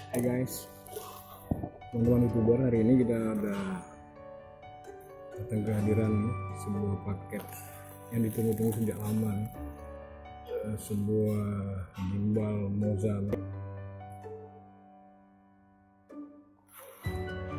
Hai guys, teman-teman youtuber, hari ini kita ada datang kehadiran sebuah paket yang ditunggu-tunggu sejak lama nih. Sebuah gimbal Moza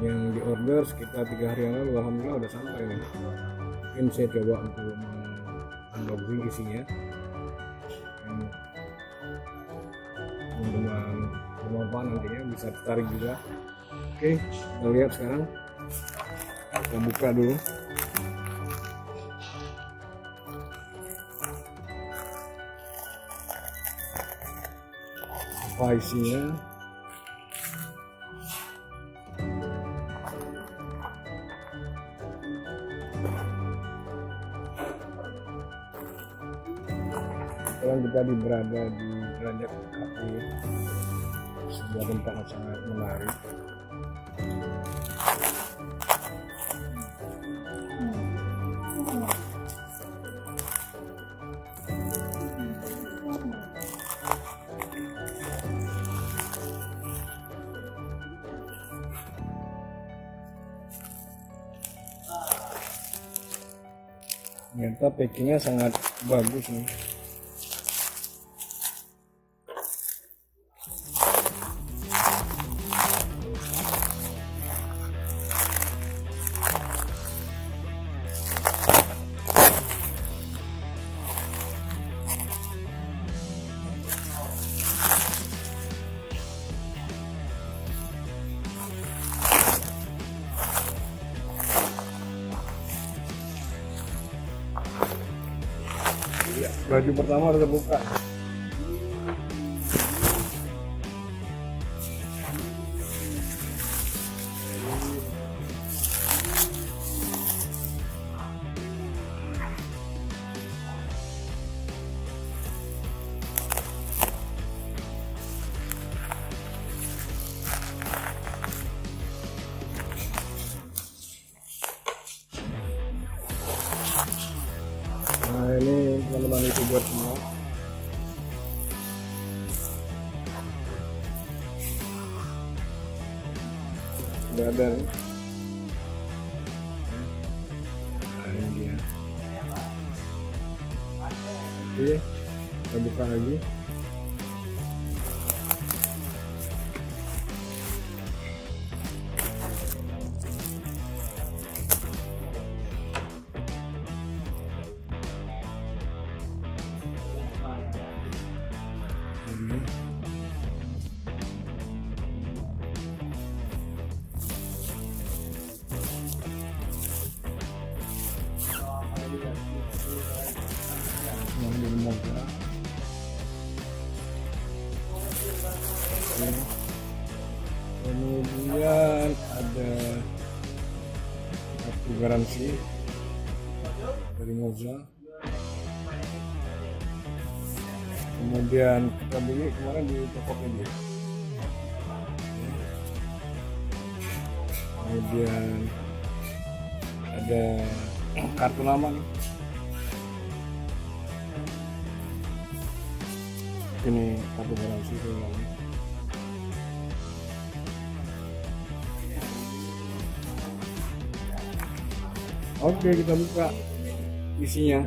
yang diorder sekitar 3 hari yang lalu. Alhamdulillah udah sampai nih. Mungkin saya coba untuk unboxing isinya. Teman-teman bermanfaat, nantinya bisa tertarik juga. Oke, kita lihat sekarang. Kita buka dulu. Apa isinya? Sekarang kita berada di derajat kaki, sebuah tempat yang sangat menarik. Ternyata packingnya sangat bagus nih. Ya, baju pertama harus terbuka. Nah, ini teman-teman youtuber semua. Sudah ada nih. Nah, ini dia. Oke, kita buka lagi. Kemudian ada kartu garansi dari Moza. Kemudian kita beli kemarin di Tokopedia. Kemudian ada kartu nama nih. Ini kartu garansi ini. Oke, kita buka isinya.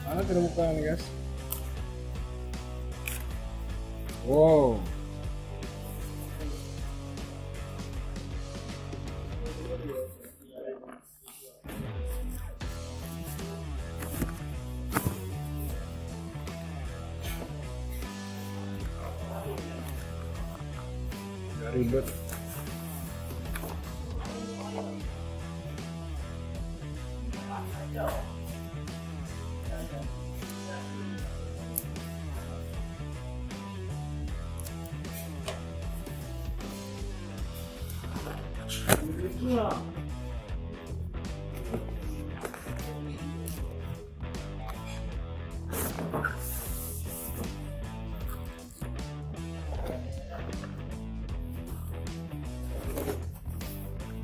Mana terbuka nih guys? Wow. ribet.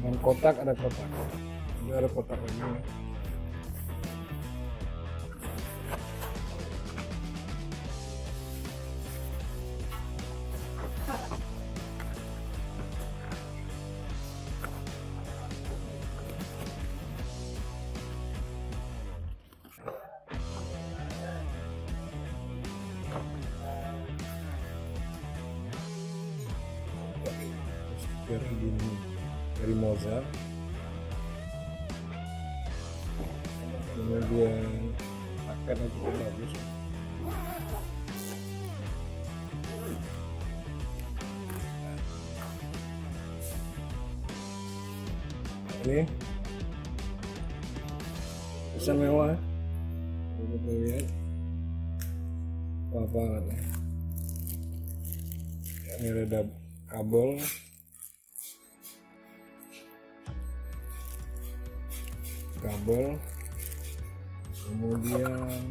Dan kotak ada kotak. Ini ada kotak lagi. Stiker gini dari Moza. Kemudian paket juga bagus. Ini pesan mewah, kita lihat apa banget nih. Ini ada kabel, kemudian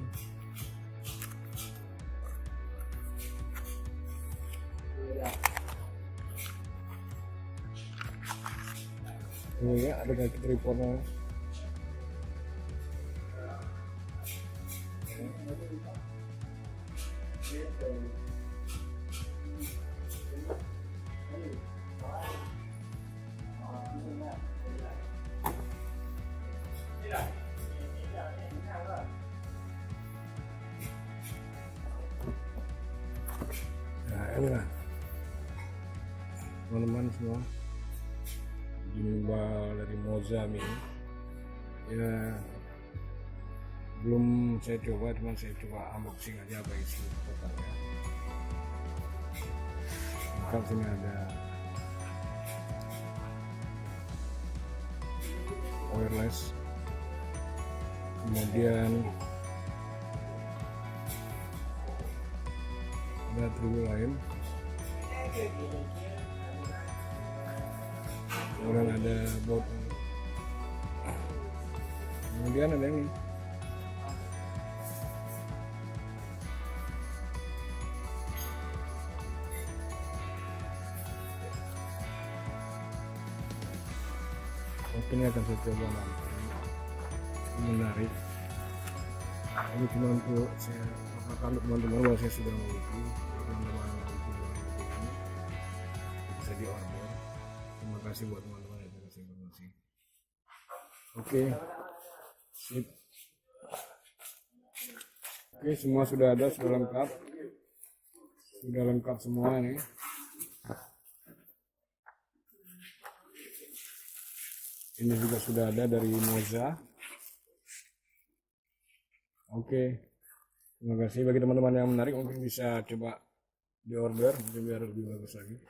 ini ya ada kaki tripornya. Nah inilah teman-teman semua, gimbal dari Moza ini ya, belum saya coba, cuman saya coba unboxing aja apa isi kotaknya. Lengkap, sini ada wireless, kemudian ada trigger lain, kemudian ada baut, kemudian ada ini mungkin akan saya coba nanti. Menarik, ini cuma untuk saya katakan teman-teman bahwa saya sudah memiliki, teman-teman bisa di order. Terima kasih buat teman-teman yang kasih informasi. Oke, sip. Oke, semua sudah ada, sudah lengkap semua nih. Ini juga sudah ada dari Moza. Oke, terima kasih. Bagi teman-teman yang menarik mungkin bisa coba di order, mungkin biar lebih bagus lagi.